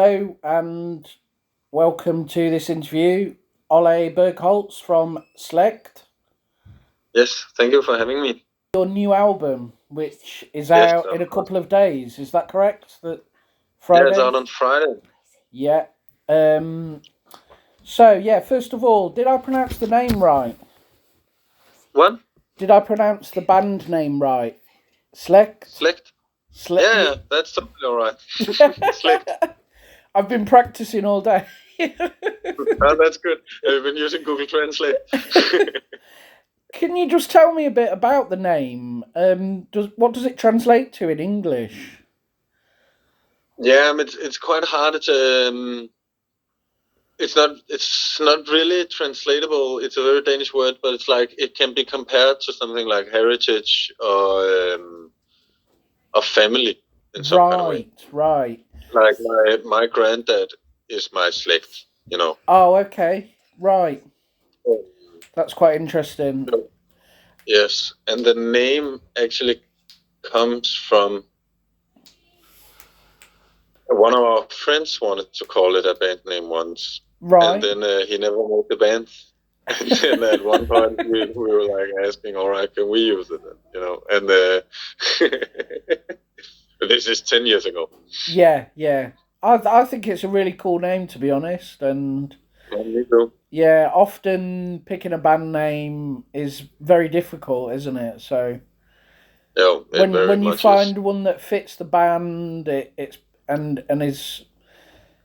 hello and welcome to this interview. Olle Bergholz from Slęgt. Yes, thank you for having me. Your new album, which is Yes, out in a couple of days, is that correct? That Friday? Yeah, it's out on Friday. Yeah. First of all, did I pronounce the name right? What? Did I pronounce the band name right? Slęgt? Slęgt? Yeah, that's totally all right. Slęgt. I've been practicing all day. Oh, that's good. I've been using Google Translate. Can you just tell me a bit about the name? What does it translate to in English? Yeah, it's quite hard. It's not really translatable. It's a very Danish word, but it's like it can be compared to something like heritage or family in some kind of way. Right. Like my granddad is my Slęgt, you know. Oh, okay. Right. That's quite interesting. Yes, and the name actually comes from one of our friends wanted to call it a band name once. Right. And then he never made the band. And then at one point we were like asking, all right, can we use it? You know, and this is 10 years ago. Yeah. I think it's a really cool name, to be honest. And me too. Yeah, often picking a band name is very difficult, isn't it? So yeah, when you find one that fits the band, it's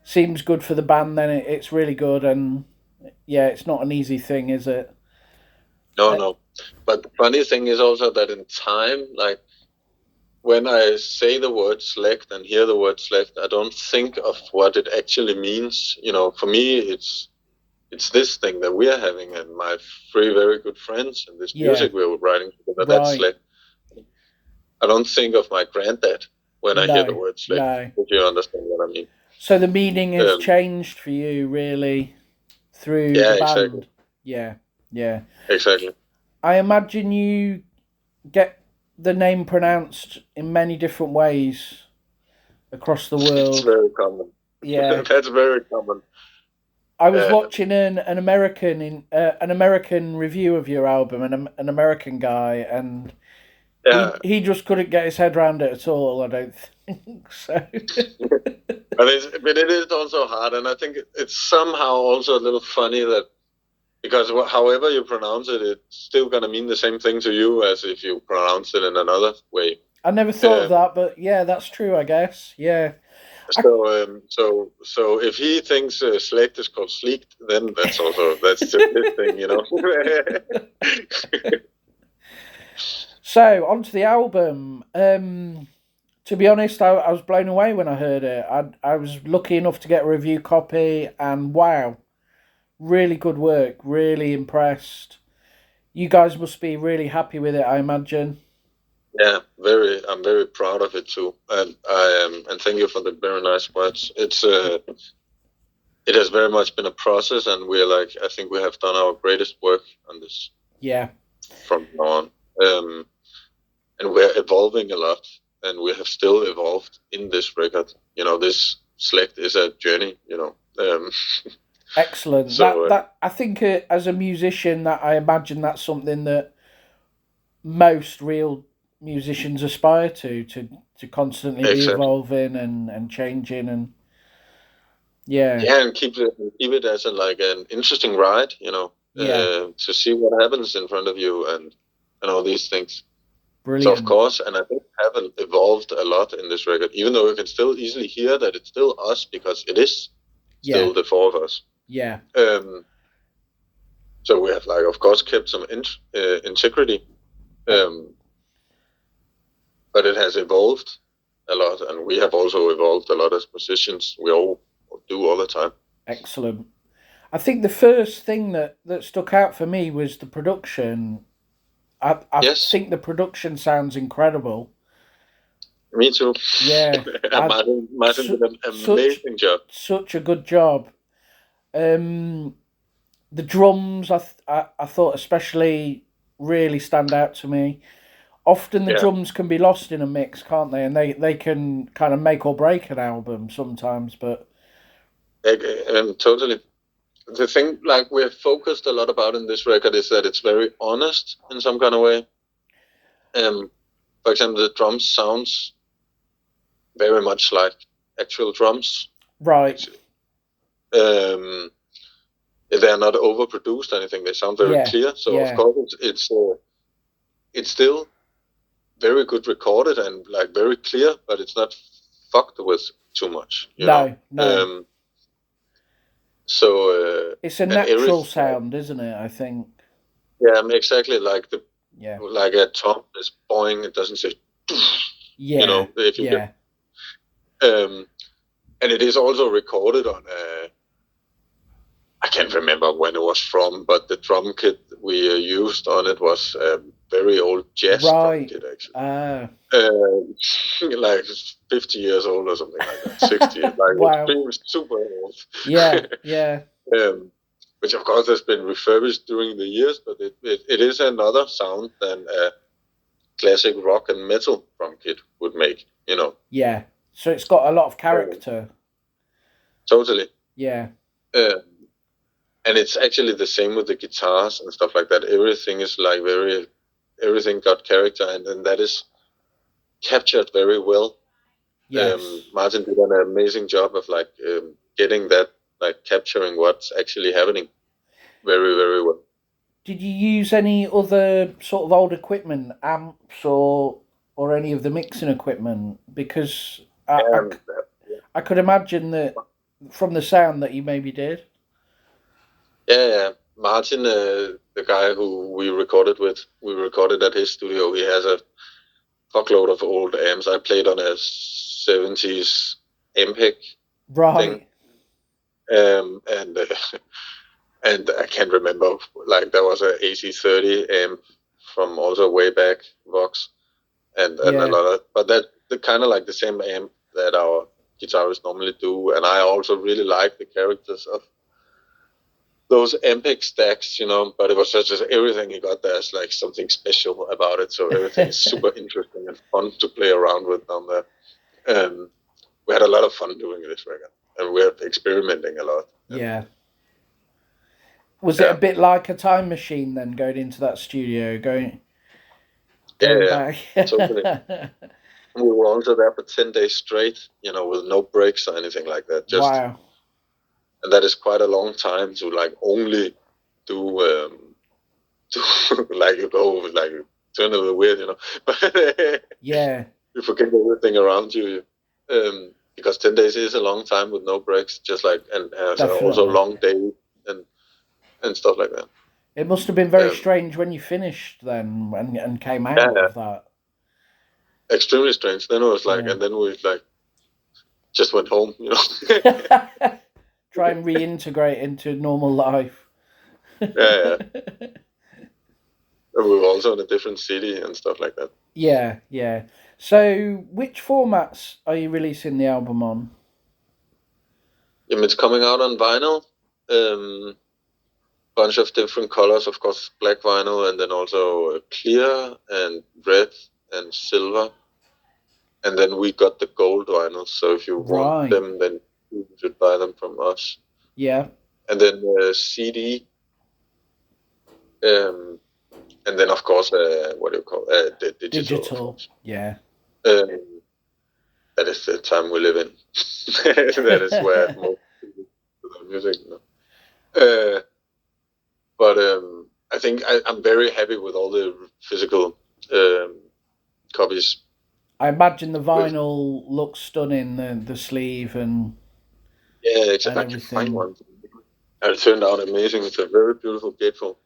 seems good for the band, then it's really good. And yeah, it's not an easy thing, is it? No. But the funny thing is also that in time, like when I say the word Slęgt and hear the word Slęgt, I don't think of what it actually means. You know, for me, it's this thing that we are having and my three very good friends and this music we were writing together. That's Slęgt. I don't think of my granddad when I hear the word Slęgt. No. If you understand what I mean. So the meaning has changed for you, really, through the band. Exactly. Yeah. Exactly. I imagine you get the name pronounced in many different ways across the world. It's very common. Yeah. That's very common. I was watching an American review of your album, and an American guy, and he just couldn't get his head around it at all. I don't think so. But it is also hard, and I think it's somehow also a little funny that because however you pronounce it, it's still gonna mean the same thing to you as if you pronounce it in another way. I never thought of that, but yeah, that's true, I guess. Yeah. So if he thinks Slęgt is called Slęgt, then that's just his thing, you know. So onto the album. To be honest, I was blown away when I heard it. I was lucky enough to get a review copy, and wow, really good work. Really impressed. You guys must be really happy with it, I imagine. Yeah, I'm very proud of it too, and and thank you for the very nice words. It has very much been a process, and I think we have done our greatest work on this. Yeah. From now on, and we're evolving a lot, and we have still evolved in this record. You know, this Slęgt is a journey. You know. Excellent. So, that I think as a musician, that I imagine that's something that most real musicians aspire to constantly be evolving and changing and and keep it as an interesting ride, you know, to see what happens in front of you and all these things. Brilliant. So of course, and I think we have evolved a lot in this record, even though you can still easily hear that it's still us because it is still the four of us. Yeah. So we have of course kept some integrity. But it has evolved a lot, and we have also evolved a lot as musicians. We all do all the time. Excellent. I think the first thing that stuck out for me was the production. I think the production sounds incredible. Me too. Yeah. Martin did an amazing job. Such a good job. The drums, I thought especially really stand out to me. Often the drums can be lost in a mix, can't they? And they can kind of make or break an album sometimes. But Totally. The thing, like, we're focused a lot about in this record is that it's very honest in some kind of way. For example, the drums sounds very much like actual drums. Right. They're not overproduced or anything. They sound very clear. So of course it's still very good recorded and like very clear, but it's not fucked with too much. You know? So it's a natural sound, isn't it? I think. Yeah, exactly. Like like a tom is boing. It doesn't say. You know, if you get. And it is also recorded on I can't remember when it was from, but the drum kit we used on it was a very old jazz drum kit, actually. Like 50 years old or something like that, 60. Like it was super old. Which of course has been refurbished during the years, but it is another sound than a classic rock and metal drum kit would make, you know. Yeah, so it's got a lot of character. Totally. Yeah. And it's actually the same with the guitars and stuff like that. Everything is like everything got character, and then that is captured very well. Yes. Martin did an amazing job of like getting that, like capturing what's actually happening very, very well. Did you use any other sort of old equipment, amps or any of the mixing equipment? Because I could imagine that from the sound that you maybe did. Yeah. Martin, the guy who we recorded at his studio. He has a fuckload of old amps. I played on a 70s MPEG thing. And I can't remember, like there was a AC30 amp from also way back, Vox, and a lot of, but that the kind of like the same amp that our guitarists normally do. And I also really like the characters of those MPEG stacks, you know, but it was just everything he got there is like something special about it. So everything is super interesting and fun to play around with down there. We had a lot of fun doing this record, and we're experimenting a lot. Yeah. Was it a bit like a time machine then, going into that studio, going back? Totally. We were also there for 10 days straight, you know, with no breaks or anything like that. Wow. And that is quite a long time to like only do like you go like turn a little weird, you know. But you forget everything around you. Because 10 days is a long time with no breaks, just like, and also long days and stuff like that. It must have been very strange when you finished then and came out of that. Extremely strange. Then it was like, and then we like just went home, you know. Try and reintegrate into normal life. And we were also in a different city and stuff like that. Yeah. So, which formats are you releasing the album on? It's coming out on vinyl. Bunch of different colors, of course, black vinyl, and then also clear and red and silver. And then we got the gold vinyl. So if you want them, then you should buy them from us. Yeah. And then CD. And then, of course, what do you call it? The digital. Yeah. That is the time we live in. That is where most people do their music. You know? But I think I'm very happy with all the physical copies. I imagine the vinyl looks stunning, the sleeve and exactly. I can find one. And it turned out amazing. It's a very beautiful gatefold.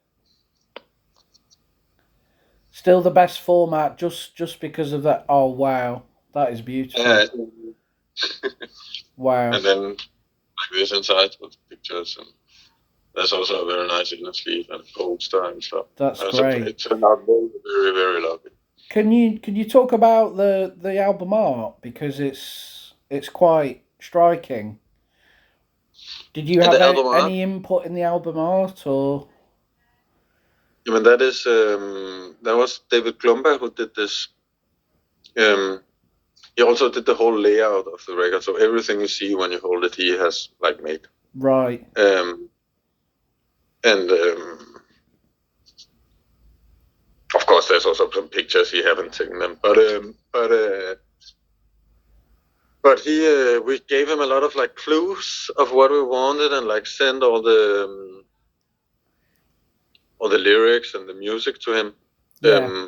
Still the best format, just because of that. Oh wow, that is beautiful. Wow. And then like this inside with pictures, and there's also a very nice inner sleeve and poster and stuff. That's great. It turned out very, very, very lovely. Can you talk about the album art, because it's quite striking? Did you have any input in the album art, or? I mean, that was David Glumberg who did this. he also did the whole layout of the record, so everything you see when you hold it, he has like made. Right. And of course, there's also some pictures he haven't taken them, but he we gave him a lot of like clues of what we wanted, and like sent all the lyrics and the music to him. Yeah.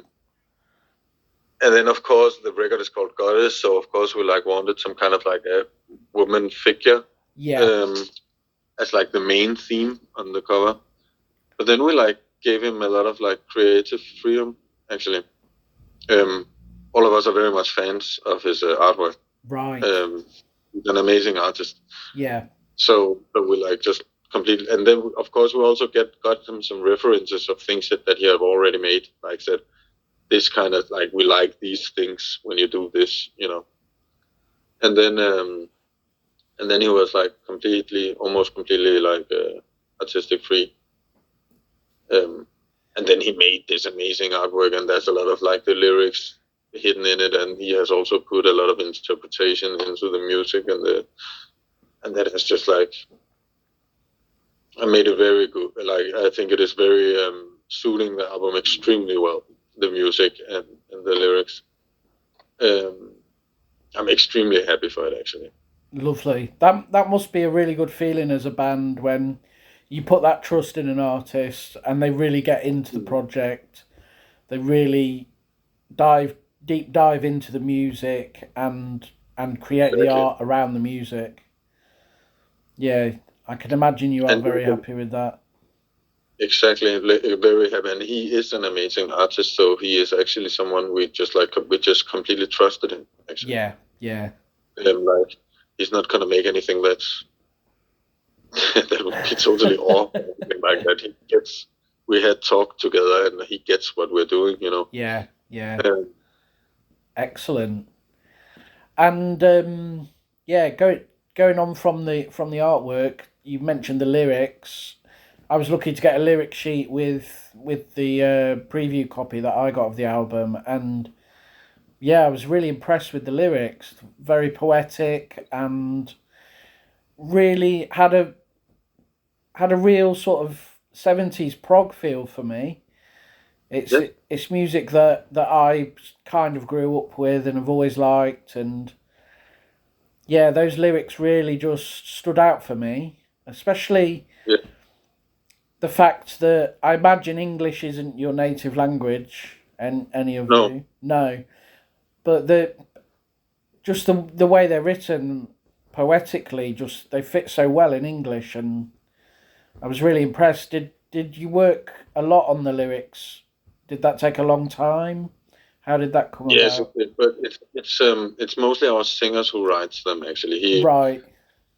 And then of course the record is called Goddess, so of course we like wanted some kind of like a woman figure. Yeah. As like the main theme on the cover. But then we like gave him a lot of like creative freedom, actually. All of us are very much fans of his artwork. Right. He's an amazing artist. Yeah. So we like just completely, and then of course we also got him some references of things that he have already made. Like said, this kind of like, we like these things when you do this, you know. And then he was like almost completely like artistic free. And then he made this amazing artwork, and there's a lot of like the lyrics hidden in it, and he has also put a lot of interpretation into the music, and that has just like, I made it very good. Like, I think it is very suiting the album extremely well, the music and the lyrics. I'm extremely happy for it, actually. Lovely. That must be a really good feeling as a band when you put that trust in an artist and they really get into the project. They really deep dive into the music and create the art around the music. Yeah, I can imagine you are very happy with that. Exactly, very happy, and he is an amazing artist. So he is actually someone we just completely trusted him. Actually, yeah. Like, he's not gonna make anything that's that would be totally off, anything like that. We had talked together, and he gets what we're doing. You know. Yeah. Excellent. And going on from the artwork, you mentioned the lyrics. I was lucky to get a lyric sheet with the preview copy that I got of the album, and yeah, I was really impressed with the lyrics. Very poetic and really had a real sort of 70s prog feel for me. It's music that I kind of grew up with and have always liked, and yeah, those lyrics really just stood out for me, especially the fact that I imagine English isn't your native language, and any of you, no, but the way they're written poetically, just they fit so well in English, and I was really impressed. Did you work a lot on the lyrics? Did that take a long time? How did that come about? Yes, but it's mostly our singers who writes them, actually. Right.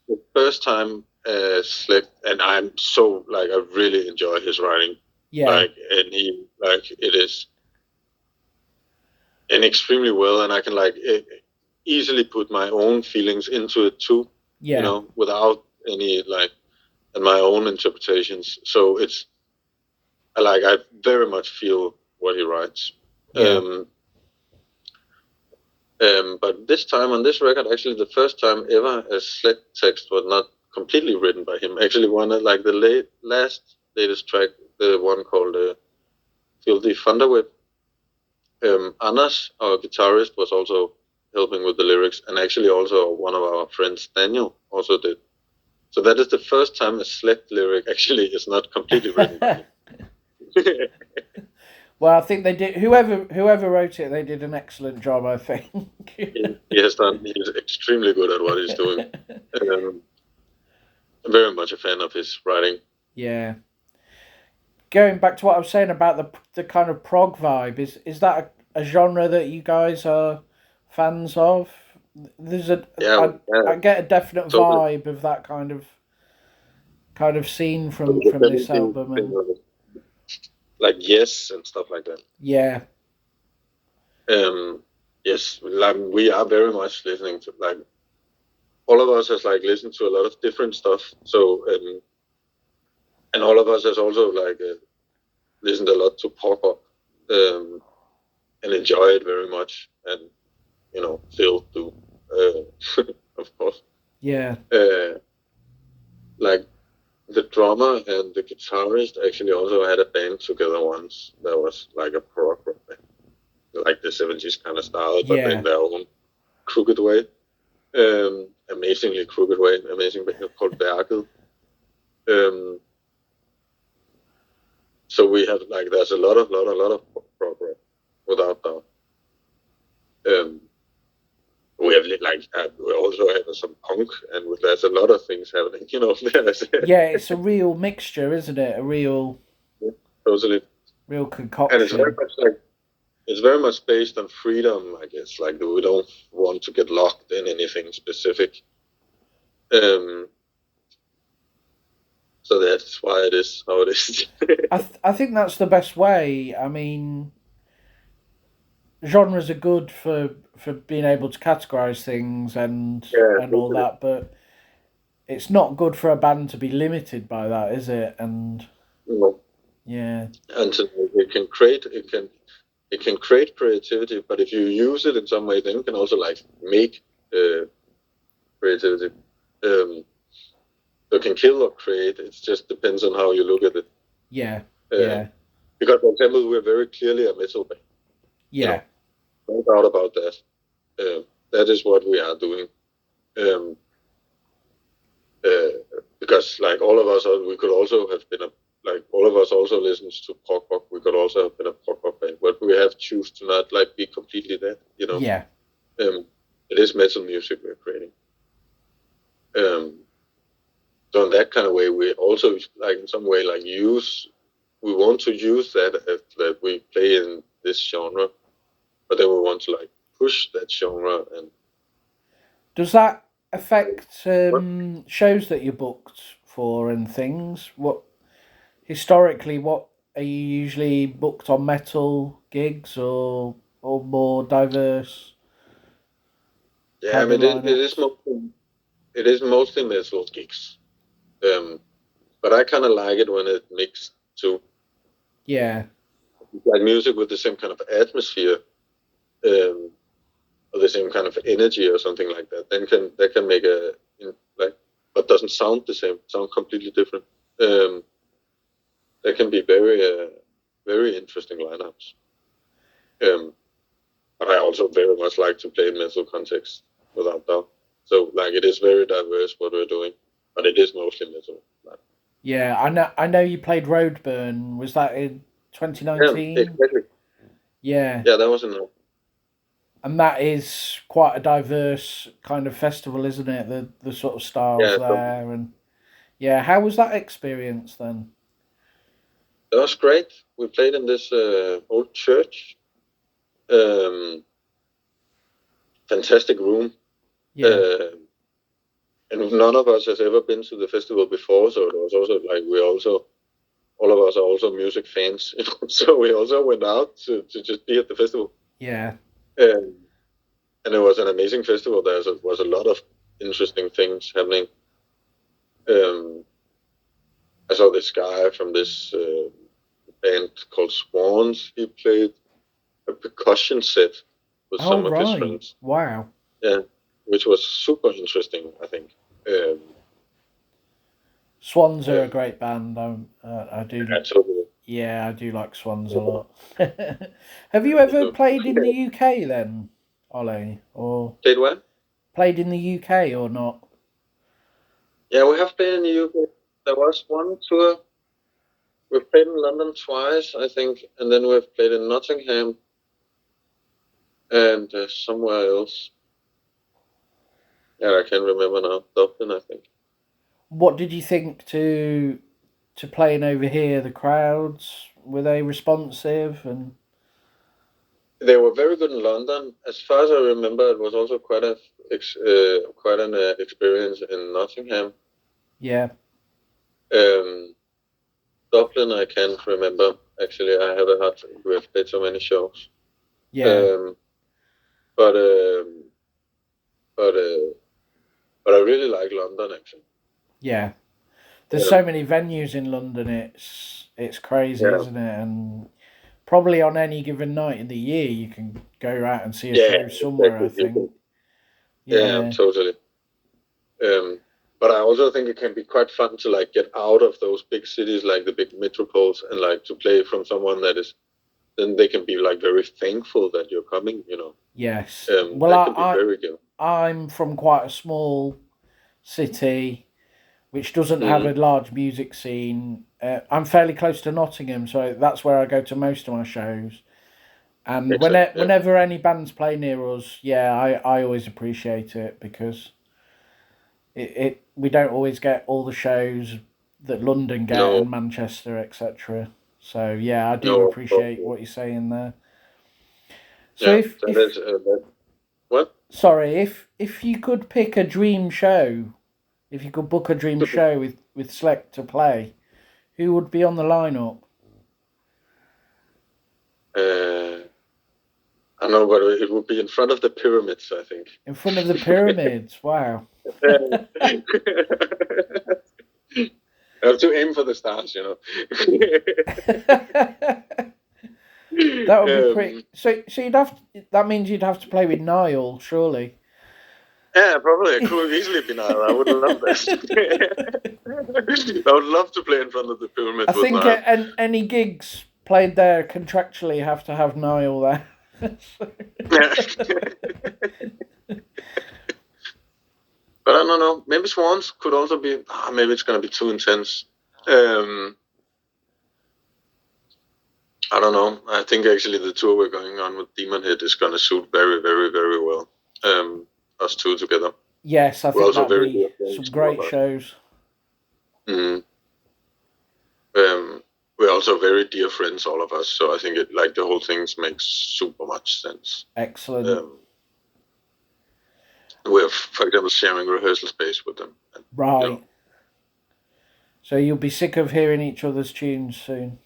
The first time Slęgt, and I'm so like, I really enjoy his writing. Yeah. Like, and he like, it is, and extremely well, and I can like easily put my own feelings into it too. Yeah. You know, without any like, and my own interpretations. So it's I very much feel what he writes. Yeah. But this time on this record, actually the first time ever a Slęgt text was not completely written by him. Actually, one of like the latest track, the one called Filthy Thunderwhip. Anders, our guitarist, was also helping with the lyrics, and actually also one of our friends, Daniel, also did. So that is the first time a Slęgt lyric actually is not completely written by him. Well, I think they did. Whoever wrote it, they did an excellent job, I think. He has done. He's extremely good at what he's doing. I'm very much a fan of his writing. Yeah. Going back to what I was saying about the kind of prog vibe, is that a genre that you guys are fans of? There's I get a definite vibe of that kind of scene from this album. Like Yes and stuff like that. Yeah. Yes, like, we are very much listening to, like, all of us has like listened to a lot of different stuff. So and all of us has also like listened a lot to pop up and enjoy it very much. And Phil do, of course. Yeah. Like the drummer and the guitarist actually also had a band together once. That was like a prog rock band, like the 70s kind of style, but Yeah. in their own crooked way. Amazingly crooked way, amazing band called Bergholz. So we have there's a lot of prog rock, without doubt. We have we also have some punk, and there's a lot of things happening. Yeah, it's a real mixture, isn't it? A real, totally, real and concoction. it's very much based on freedom, I guess. Like we don't want to get locked in anything specific. So that's why it is how it is. I think that's the best way. I mean, genres are good for being able to categorize things and all that, but it's not good for a band to be limited by that, is it? And yeah, and so it can create creativity, but if you use it in some way, then you can also make creativity. You can kill or create. It just depends on how you look at it. Yeah. Because, for example, we're very clearly a metal band. Yeah. No doubt about that. That is what we are doing. Because all of us, we could also have been all of us also listens to prog rock. We could also have been a prog rock band, but we have choose to not be completely that. Yeah. It is metal music we're creating. So in that kind of way, we also in some way we want to use that we play in this genre, but then we want to push that genre. And does that affect shows that you're booked for and things? What historically, what are you usually booked on metal gigs or more diverse? Yeah, I mean it is mostly metal gigs. But I kind of like it when it mixed too. Yeah. Like music with the same kind of atmosphere, or the same kind of energy or something like that. Then that can make but doesn't sound the same. Sound completely different. There can be very very interesting lineups. But I also very much like to play in metal context, without doubt. So it is very diverse what we're doing, but it is mostly metal. Yeah, I know you played Roadburn. Was that in 2019? Yeah, exactly. Yeah. Yeah, that was enough. And that is quite a diverse kind of festival, isn't it? The sort of styles there, and yeah. How was that experience then? That was great. We played in this old church. Fantastic room. Yeah. And none of us has ever been to the festival before, so it was also all of us are also music fans, so we also went out to just be at the festival. Yeah. And it was an amazing festival. There was a lot of interesting things happening. I saw this guy from this band called Swans. He played a percussion set with some of his friends. Wow. Yeah, which was super interesting, I think. Swans are a great band. I do. Totally. Yeah, I do like Swans a lot. Have you ever played in the UK then, Olle? Or played where? Played in the UK or not? Yeah, we have played in the UK. There was one tour. We played in London twice, I think, and then we've played in Nottingham and somewhere else. Yeah, I can't remember now. Dublin, I think. What did you think to playing over here? The crowds, were they responsive? And they were very good in London. As far as I remember, it was also quite an experience in Nottingham. Yeah. Dublin, I can't remember. Actually, I haven't had. We have played so many shows. Yeah. But I really like London, actually. Yeah. There's so many venues in London. It's crazy, isn't it? And probably on any given night in the year you can go out and see a Yeah, show somewhere. exactly. I think. Yeah, Yeah. totally. But I also think it can be quite fun to like get out of those big cities, like the big metropoles, and like to play from someone that is. Then they can be like very thankful that you're coming. Yes. Well, That can be very good. I'm from quite a small city which doesn't have a large music scene. I'm fairly close to Nottingham, so that's where I go to most of my shows. And Exactly. whenever any bands play near us, I always appreciate it because we don't always get all the shows that London get No, and Manchester, etc. So yeah, I do no, appreciate what you're saying there. So yeah. That is what? sorry, if you could pick a dream show, if you could book a dream show with Slęgt to play, who would be on the lineup? I don't know, but it would be in front of the pyramids, I think. In front of the pyramids, wow. I have to aim for the stars, That would be pretty. So you'd have to, that means you'd have to play with Niall, surely. Yeah, probably. It could easily be Niall. I would love that. I would love to play in front of the pyramids I with think Niall. any gigs played there contractually have to have Niall there. But I don't know. Maybe Swans could also be. Maybe it's going to be too intense. I don't know. I think actually the tour we're going on with Demon Head is going to suit very, very, very well. Us two together. Yes, I think that'd be some great shows. We're also very dear friends, all of us. So I think the whole thing makes super much sense. Excellent. We're, for example, sharing rehearsal space with them. Right. So you'll be sick of hearing each other's tunes soon.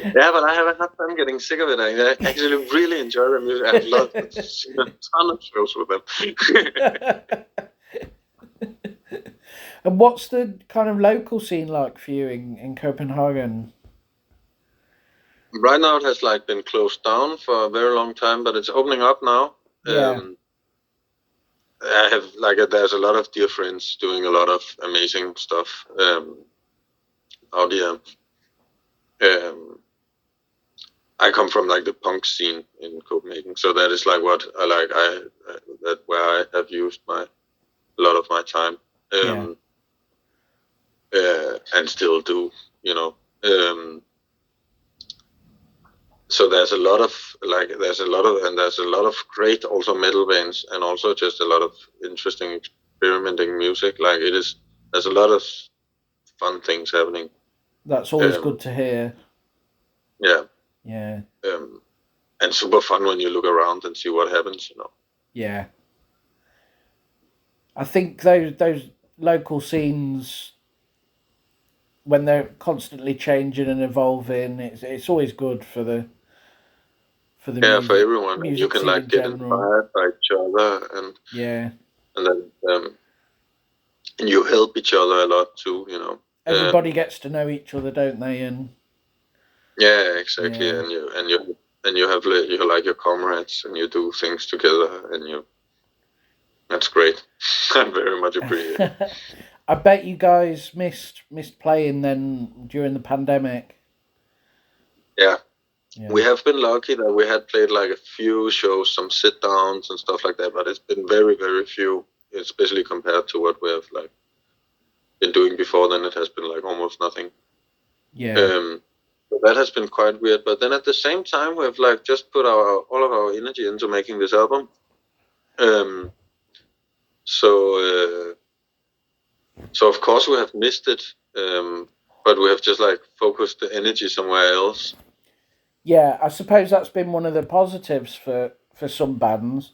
Yeah, but I have a hard time getting sick of it. I actually really enjoy the music. I've loved a ton of shows with them. And what's the kind of local scene like for you in Copenhagen? Right now it has been closed down for a very long time, but it's opening up now. Yeah. I have there's a lot of dear friends doing a lot of amazing stuff out here. I come from the punk scene in Copenhagen, so that is what I like. That where I have used a lot of my time, and still do, So there's a lot of great also metal bands, and also just a lot of interesting experimenting music. There's a lot of fun things happening. That's always good to hear. Yeah. Yeah. And super fun when you look around and see what happens, Yeah. I think those local scenes, when they're constantly changing and evolving, it's always good for the music, for everyone. You can get inspired by each other, and and then you help each other a lot too, Everybody gets to know each other, don't they? And yeah, exactly. Yeah. And you have your comrades, and you do things together, and that's great. I very much appreciate it. I bet you guys missed playing then during the pandemic. Yeah. We have been lucky that we had played a few shows, some sit downs and stuff like that, but it's been very, very few, especially compared to what we have been doing before. Then it has been almost nothing. Yeah. So that has been quite weird. But then at the same time, we've just put all of our energy into making this album. So of course we have missed it, but we have just focused the energy somewhere else. Yeah, I suppose that's been one of the positives for some bands,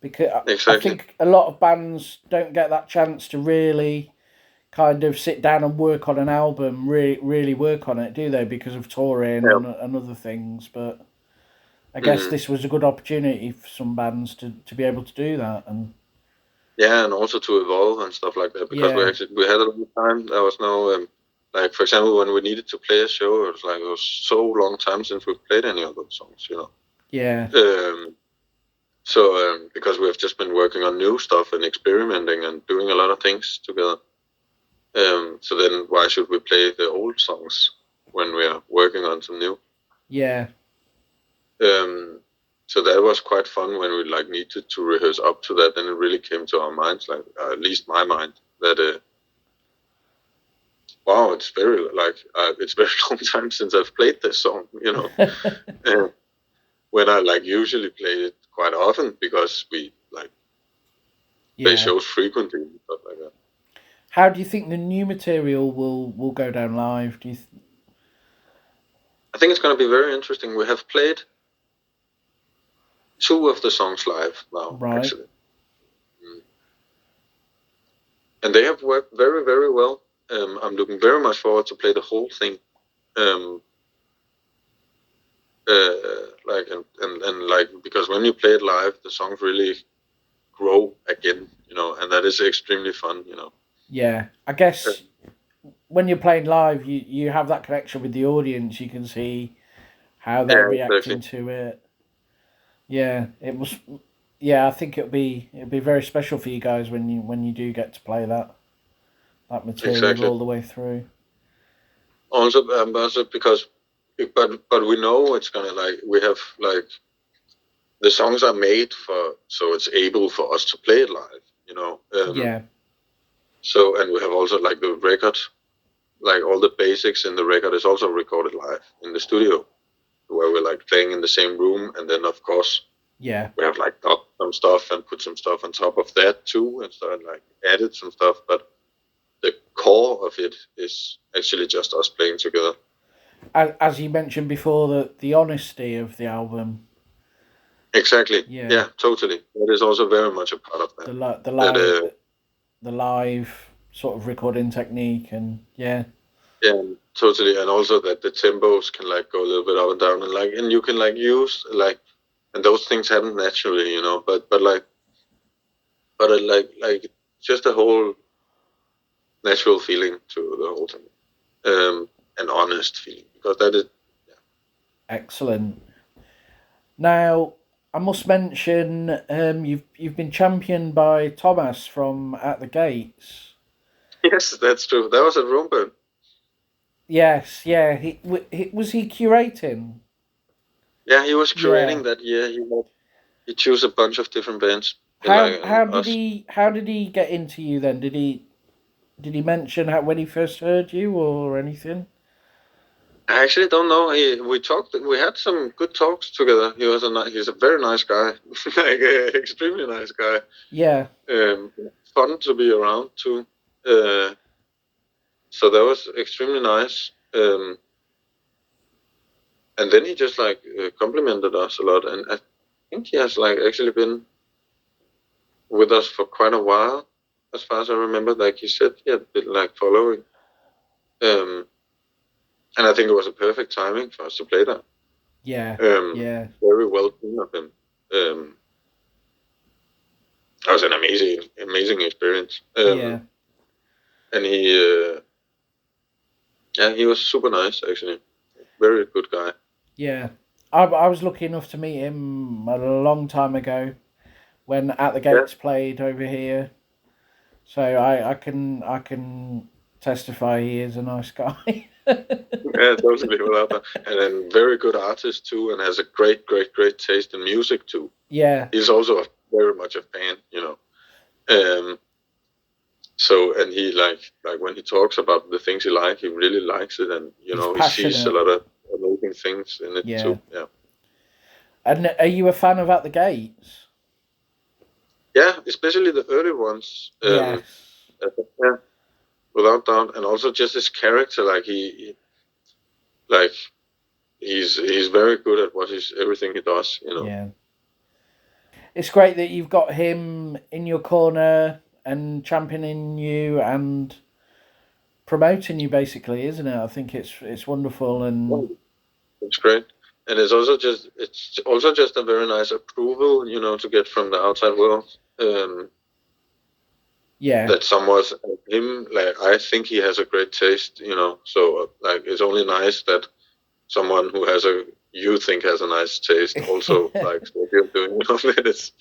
because I think a lot of bands don't get that chance to really kind of sit down and work on an album, really work on it, do they? Because of touring and other things. But I guess this was a good opportunity for some bands to be able to do that. And yeah, and also to evolve and stuff like that, because we had a long time. There was no like for example, when we needed to play a show, it was so long time since we've played any of those songs, you know. Yeah. So because we've just been working on new stuff and experimenting and doing a lot of things together. So then why should we play the old songs when we are working on some new? Yeah. So that was quite fun when we like needed to rehearse up to that. Then it really came to our minds, like at least my mind, that wow, it's very it's very long time since I've played this song, you know. When I like usually play it quite often because we like play shows frequently and stuff like that. How do you think the new material will go down live? Do you? I think it's going to be very interesting. We have played 2 of the songs live now, actually. And they have worked very, very well. I'm looking very much forward to play the whole thing. Because when you play it live, the songs really grow again, you know, and that is extremely fun, you know. Yeah, I guess when you're playing live, you have that connection with the audience. You can see how they're reacting to it. Yeah, it must. Yeah, I think it'll be very special for you guys when you do get to play that material all the way through. Also because, but we know it's gonna we have the songs are made so it's able for us to play it live, you know. Yeah. So and we have also the record, all the basics in the record is also recorded live in the studio, where we're playing in the same room, and then of course. Yeah. We have got some stuff and put some stuff on top of that too, and so added some stuff, but the core of it is actually just us playing together. As you mentioned before, the honesty of the album. Exactly. Yeah, totally. That is also very much a part of that. The live sort of recording technique, and yeah. Yeah, totally, and also that the tempos can go a little bit up and down, and you can use and those things happen naturally, you know. But just a whole natural feeling to the whole thing, an honest feeling, because that is excellent. Now I must mention, you've been championed by Tomas from At the Gates. Yes, that's true. That was at Roadburn. Yes, yeah. Was he curating? Yeah, he was curating that year. He chose a bunch of different bands. How did he get into you then? Did he mention when he first heard you or anything? I actually don't know. We talked. We had some good talks together. He's a very nice guy, extremely nice guy. Yeah. Fun to be around too. So that was extremely nice. And then he just complimented us a lot, and I think he has actually been with us for quite a while, as far as I remember. He said he had been following. And I think it was a perfect timing for us to play that. Yeah. Very well done of him. That was an amazing experience. Yeah. And he was super nice, actually. Very good guy. Yeah. I was lucky enough to meet him a long time ago when At the Gates played over here. So I can testify he is a nice guy. Yeah, totally, without that. And then very good artist too, and has a great taste in music too. Yeah. He's also very much a fan, you know. So, and he when he talks about the things he likes, he really likes it, and you know, he sees a lot of amazing things in it too. Yeah. And are you a fan of At the Gates? Yeah, especially the early ones. Yeah, without doubt, and also just his character. He's very good at everything he does. You know. Yeah. It's great that you've got him in your corner and championing you and promoting you, basically, isn't it? I think it's wonderful, and it's great. And it's also just a very nice approval, you know, to get from the outside world. Yeah. that someone like him, like I think he has a great taste, so like it's only nice that someone who you think has a nice taste also likes what you're doing.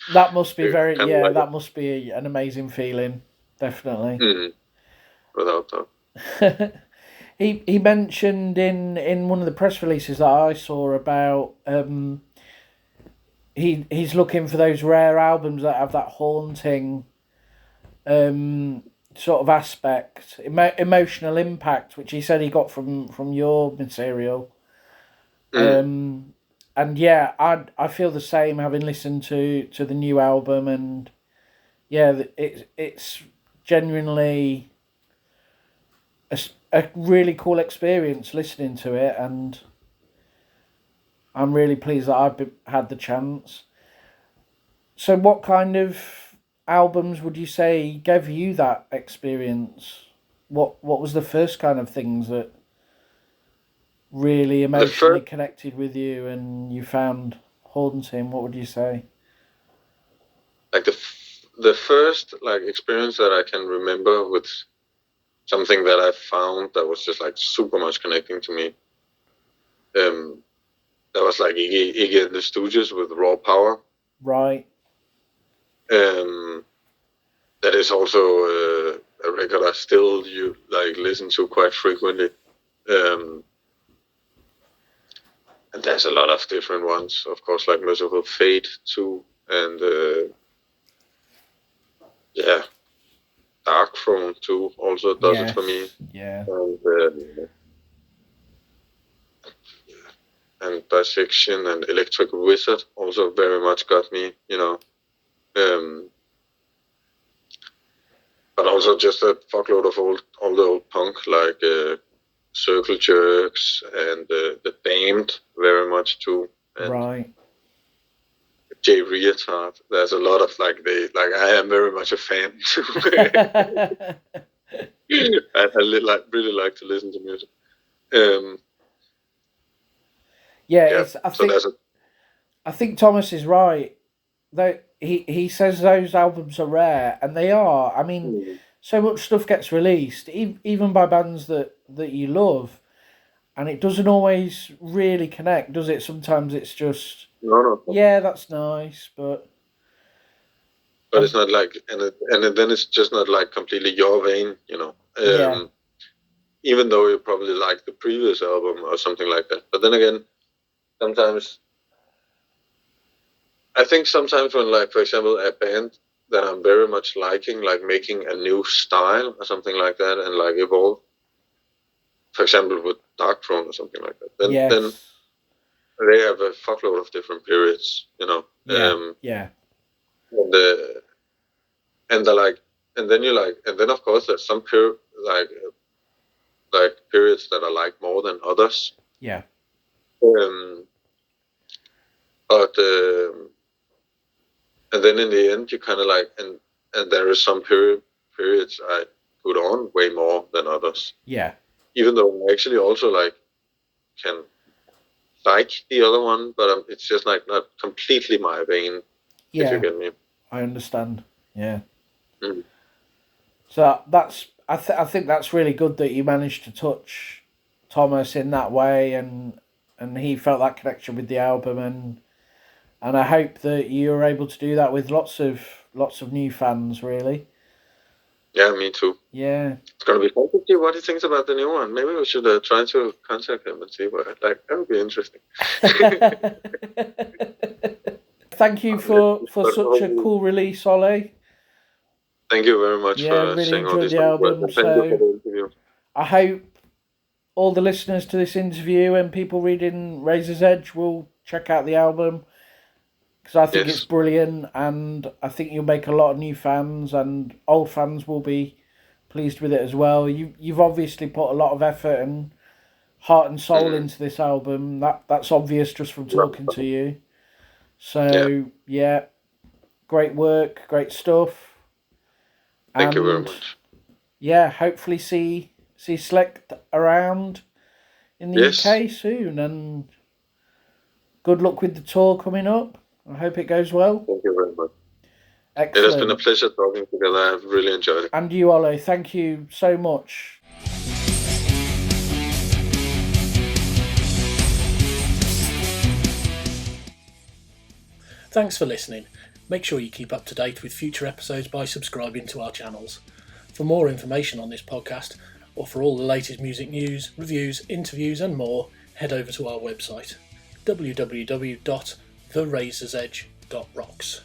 That must be Kind of like that must be an amazing feeling, definitely. without doubt. He mentioned in one of the press releases that I saw about he's looking for those rare albums that have that haunting sort of aspect, emotional impact, which he said he got from your material. And yeah, I feel the same having listened to the new album, and yeah, it's genuinely a really cool experience listening to it, and I'm really pleased that I've had the chance. So, what kind of albums would you say gave you that experience? What was the first kind of things that really The emotionally first, connected with you and you found haunting? What would you say? like the first like experience that I can remember with something that I found that was just like super much connecting to me. That was like Iggy and the Stooges with Raw Power. Right. Um, that is also a record I still listen to quite frequently. Um, and there's a lot of different ones, of course, like Merciful Fate too, and yeah, Dark Throne too also does it Yes. for me. Yeah. And Dissection and Electric Wizard also very much got me, Um, but also just a fuckload of all the old punk like Circle Jerks and the Damned very much too, and Right. Jay Reatard. There's a lot of I am very much a fan too. Really like to listen to music. Yeah, Yeah, it's. so there's a I think Thomas is right. That he says those albums are rare, and they are. I mean, so much stuff gets released, even by bands that you love, and it doesn't always really connect, does it? Sometimes it's just no, yeah, that's nice, but but it's not like then it's just not like completely your vein. yeah, Even though you probably like the previous album or something like that. But then again, sometimes I think sometimes when like for example a band that I'm very much liking, like making a new style or something like that, and like evolve, for example with Dark Throne or something like that, then yes, they have a fuckload of different periods. yeah, yeah, And the and the like, and then you like, and then of course there's some like periods that I like more than others. yeah, Um, but and then in the end you kind of like, and there is some periods I put on way more than others, yeah, even though I actually also like can like the other one, but it's just like not completely my vein, if you yeah. get me. I understand. Yeah. Mm. So that's I think that's really good that you managed to touch Thomas in that way, and he felt that connection with the album, and I hope that you're able to do that with lots of new fans. Really. Yeah, me too. Yeah. It's gonna be fun to see what he thinks about the new one. Maybe we should try to contact him and see what like that would be interesting. Thank you for such a cool release, Olle. Thank you very much Yeah, for really saying all enjoyed these the nice words, album. and thank you for So the interview. I hope all the listeners to this interview and people reading Razor's Edge will check out the album, because I think it's Yes. brilliant, and I think you'll make a lot of new fans, and old fans will be pleased with it as well. You've obviously put a lot of effort and heart and soul into this album. That's obvious just from talking to you. So yeah, great work, great stuff. Thank you very And much. yeah, hopefully see Slęgt around in the UK soon, and good luck with the tour coming up. I hope it goes well. Thank you very much. Excellent. It has been a pleasure talking together. I've really enjoyed it. And you, Olle, thank you so much. Thanks for listening. Make sure you keep up to date with future episodes by subscribing to our channels. For more information on this podcast, or for all the latest music news, reviews, interviews and more, head over to our website, www.therazorsedge.rocks.